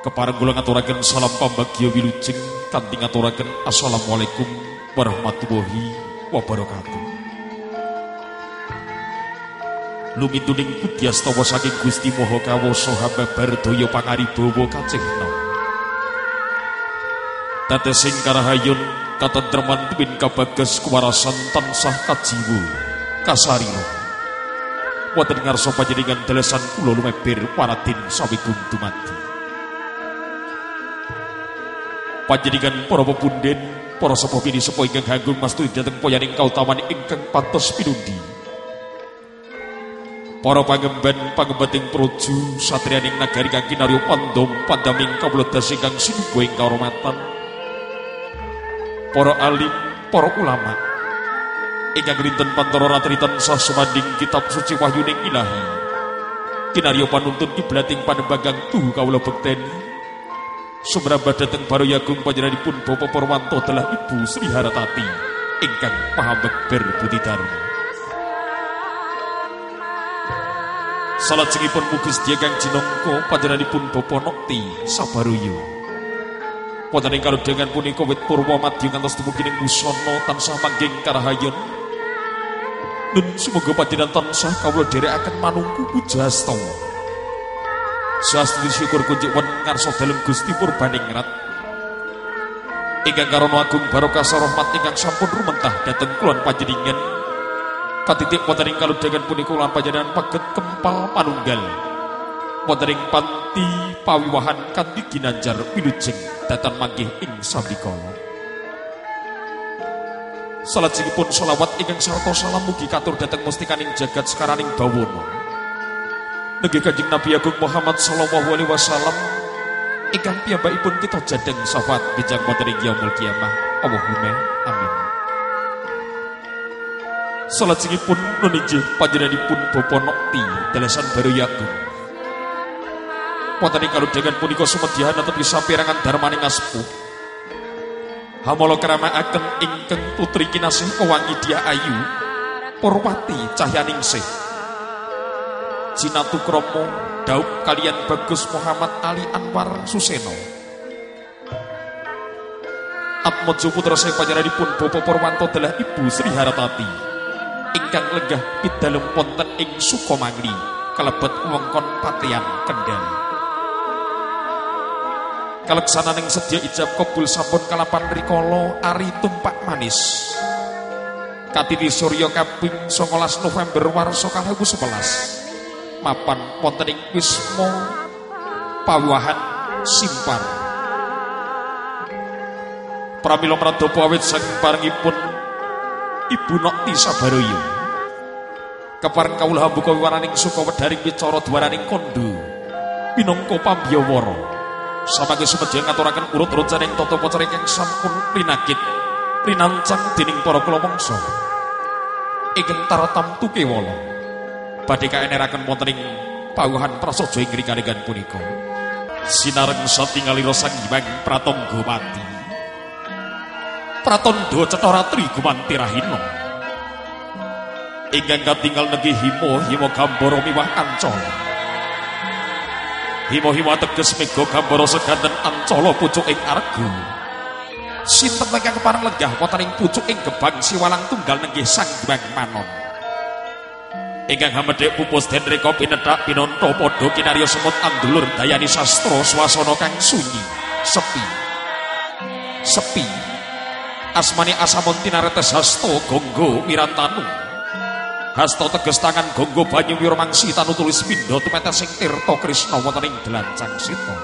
Kepareng kula ngaturaken salam pambagya wilujeng kanthi ngaturaken assalamualaikum warahmatullahi wabarakatuh. Lumituning pudyastawa saking Gusti Maha Kawasa hababar daya pangaribawa kacihna. Tetesing karahayun katentreman tuwin kabagas kewarasan tansah kajiwa kasarina. Wonten ngarsa panjenengan dalesan kula lumeber waradin sawigung dumadi. Panjenengan para pepunden, para sepuh bini sepuh ingkang hanggung masturi dhateng poyaning kautaman ingkang patos pinundi. Para pangemban pangembating proju satriyaning nagari kang kinarya pandom pandaming kawuladas ingkang sinuga ing kahormatan. Para alim, para ulama ingkang rinten pantara ratiritan sah sumanding kitab suci wahyuning Ilahi. Kinarya panuntun kiblating panembagang tuhu kawula bekteni. Sumrambah dhateng Baroyagung panjenenganipun Bapak Purwanto adalah Ibu Sri Haratati ingkang maha bekber budi dharma. Salajengipun mugi sedya kang jinangka panjenenganipun Bapak Nokti Sabaroyo. Wonten ing kalodhangan punika wit purwa madya ngantos dumugi ing busana tansah mangging karahayon. Nun sumuga panjenengan tansah kawula dherekaken manungku pujasta. Swasti syukur kunjuk wen ngarsa dalem Gusti Purbaningrat ingkang karana agung barokah rahmat ingkang sampun rumentah dhateng kula panjenengan katitik wonten ing kalodhangan punika kula panjenengan paget kempal manunggal wonten ing panti pawiwahan kanthi ginanjar wilujeng dhateng manggih ing sabikala. Salajengipun selawat ingkang sarta salam mugi katur dhateng mustikaning jagat sekaraning bawana. Nggih Kanjeng Nabi Agung Muhammad sallallahu alaihi wasallam ingkang piyambakipun kita jadeng syafaat bijak wonten ing yaumul kiamah. Allahumma amin. Salajengipun nuninggih panjenenganipun Bapak Nokti dalesan Baroyagung. Wonten ing kalodhangan punika sumedyahan netepi saperangan darmaning aspuh. Hamala kramakaken ingkang putri kinasih Kawangi Dia Ayu Purwati Cahyaningsih. Jinatu Kromo Daup kalian Bagus Muhammad Ali Anwar Suseno. Atmojo putra saya panjenenganipun Bapak Purwanto adalah Ibu Sri Haratati ingkang lenggah pidalem wonten ing Sukamangli kalebet wewengkon Patean Kendal. Kaleksananing sedya ijab kabul sampun kalapan rikala ari tumpak manis. Katiti Surya kaping 19 November warsa 2011. Mapan wonten ing Wisma Pawiwahan Simpar. Pramila mradhapa awit saking parengipun Ibu Nokti Sabaroyo. Kepareng kawula hambuka wiwaraning suka wedharing wicara dwaraning kondo minangka pambiyawara. Samangke sumedya ngaturaken urut-urut saking tata pacara ingkang sampun pinakit rinancang dening para kula mangsa. Ingkang taratamtu kewala badhe kaeneraken wonten ing pawiwahan prasaja ing rikaregan punika. Sinareng satingalira sang Hyang Pratangga Pati. Pratandha Cetha Ratri gumanti rahina. Ingkang katingal nenggih hima gambara miwah Ancala. Hima teges mega gambara seganten Ancala pucuk ing arga. Sinten ingkang kepareng lenggah wonten ing pucuk ing gebang siwalang tunggal nenggih sang Hyang Manon. Ingkang hamedhek pupus den reka pinethak pinanta padha kinarya semut andulur dayani sastra swasana kang sunyi sepi asmane asamunti naretes hasta gangga mirantanu hasta teges tangan gangga banyu wirmangsi tanu tulis pindha tumetes sing tirta Krishna wonten ing delancang sita.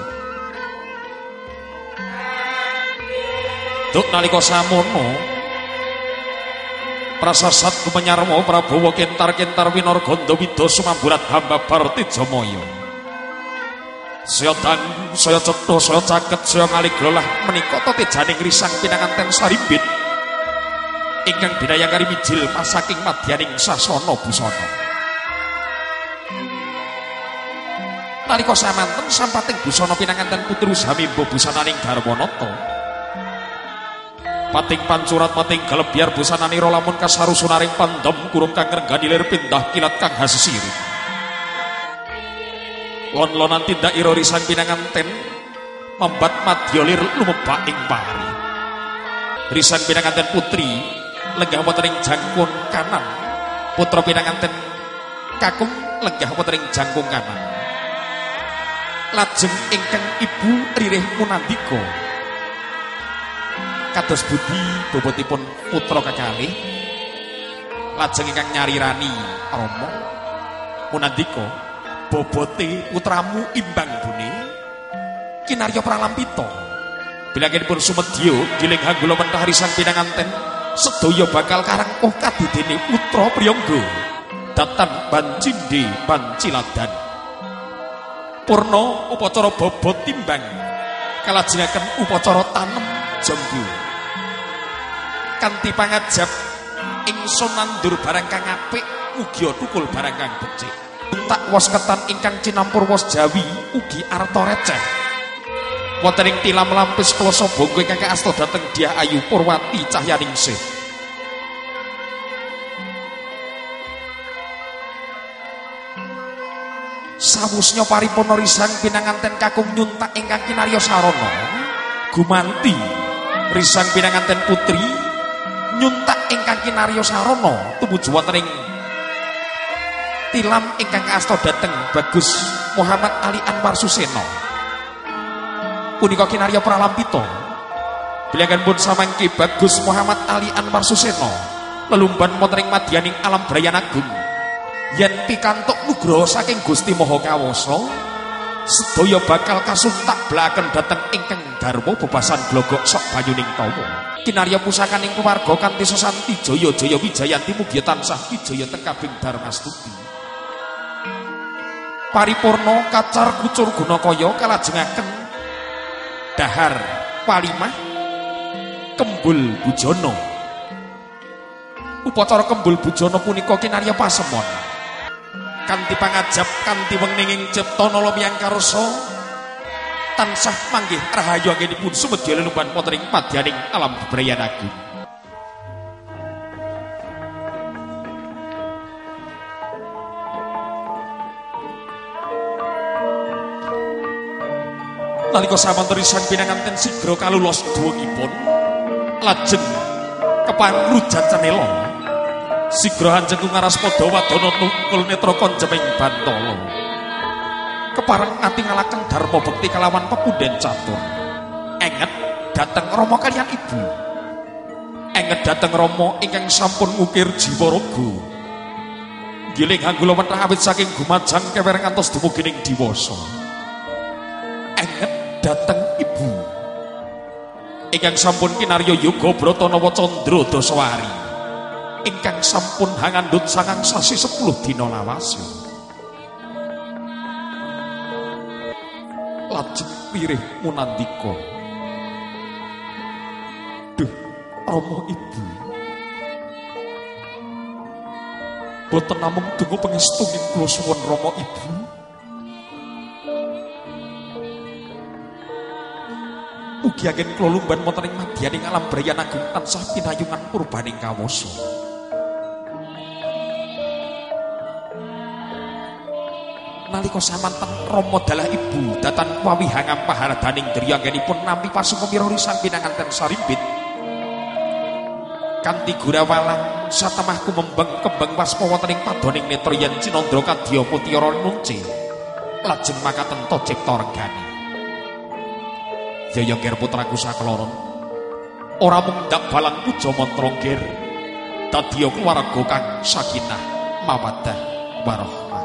Duk nalika samono prasasat gumenyarma Prabowo kentar-kentar winarganda wida sumamburat hamba Bartijamaya. Saya dangu, saya cetha, saya caket, saya ngaliglolah menika tejaning risang pinanganten sarimbit ingkang bidayangari mijil pasaking madyaning sasana busana. Nalika samanten sampating busana pinanganten putri Samimba busananing Darmanata. Pating pancurat pating galebyar busananira lamun kasarusunaring pandem kurung kang ngrengani lir pindah kilat kang hasisiri. Lon-lonan tindak ira risang pinanganten membat madyalir lumebak ing pari. Risan pinanganten putri lenggah wonten ing jangkung kanan, putra pinanganten kakung lenggah wonten ing jangkung kanan. Lajeng ingkang ibu ririh Munandika kados budi bobotipun putra kekalih, lajeng ingkang nyarirani Rama. Munandika, bobote putramu imbang bune kinarya pralampita. Bilangipun sumedya giling hanggula mentah risan pinanganten sedaya bakal karangkuh kadidene putra priyangga datan bancindhe banciladan. Purna upacara bobot timbang kalajengaken upacara tanem janggu kanthi pangajab ingsun nandur barang kang apik ugi tukul barang kang becik. Tak wos ketan ingkang cinampur wos Jawi ugi arta receh. Wonten ing tilam lampis kloso bangga ingkang asta dhateng Dyah Ayu Purwati Cahyaningsih. Sawusnya paripurna risang pinanganten kakung nyuntak ingkang kinarya sarana gumanti risang pinanganten putri nyuntak ingkang kinarya sarana tumuju wonten ing tilam ingkang asta dhateng Bagus Muhammad Ali Anwar Suseno. Punika kinarya pralampita. Bilangipun samangke Bagus Muhammad Ali Anwar Suseno lelumban wonten ing madyaning alam Brayanagung. Yen pikantuk nugraha saking Gusti Maha Kawasa, sedaya bakal kasuntak blaken dhateng ingkang darma bebasan glogok sok bayuning tawa. Kinarya pusakaning keluarga kanthi sesanti jaya-jaya wijayanti mugi tansah wijaya tekabing darmastuti. Paripurna kacar kucur gunakaya kalajengaken dahar walimah kembul bujana. Upacara kembul bujana punika kinarya pasemon kanthi pangajab kanthi wenging cipta nala miyang karsa tansah manggih rahayu anggenipun sumedya lelumban wonten ing madyaning alam Brayanagung. Nalika samanten risang pinanganten sigra kalulos duwengipun lajeng kepanrujan cenela sigra hanjeng ngaras padha wadana tukul netra konjeming bantala kepareng atingalakeng dharma bekti kalawan pepunden catur. Enget dhateng Rama kaliyan ibu, enget dhateng Rama ingkang sampun ngukir jiwa raga giling hanggula wentah awit saking gumajang kewer ngantos dumugining diwasa. Enget dhateng ibu ingkang sampun kinarya yoga brata nawa candra dasawari ingkang sampun hangandhut sangang sasi 10 dina lawasya. Lajeng pirih Munandika, duh Rama ibu, boten namung donga pangestu ing kula suwun Rama ibu. Ugi anggen kula lumban wonten ing madyaning alam Brayanagung tansah pinayungan purbaning kawasa. Nalika samanten Rama dalah ibu datan pawihangan paharadaning driya anggenipun nampi pasungkemira risang pinanganten sarimbit kanthi gurawalang satemah kumembeng kembang waspa wonten ing padoning netra yen Cinandra kadya Mutiara nunci lajeng makaten to cipta regani. Jaya nger putraku sakloron ora mung ndak balang puja mantra nger dadya keluarga kang sakinah mawaddah warahmah.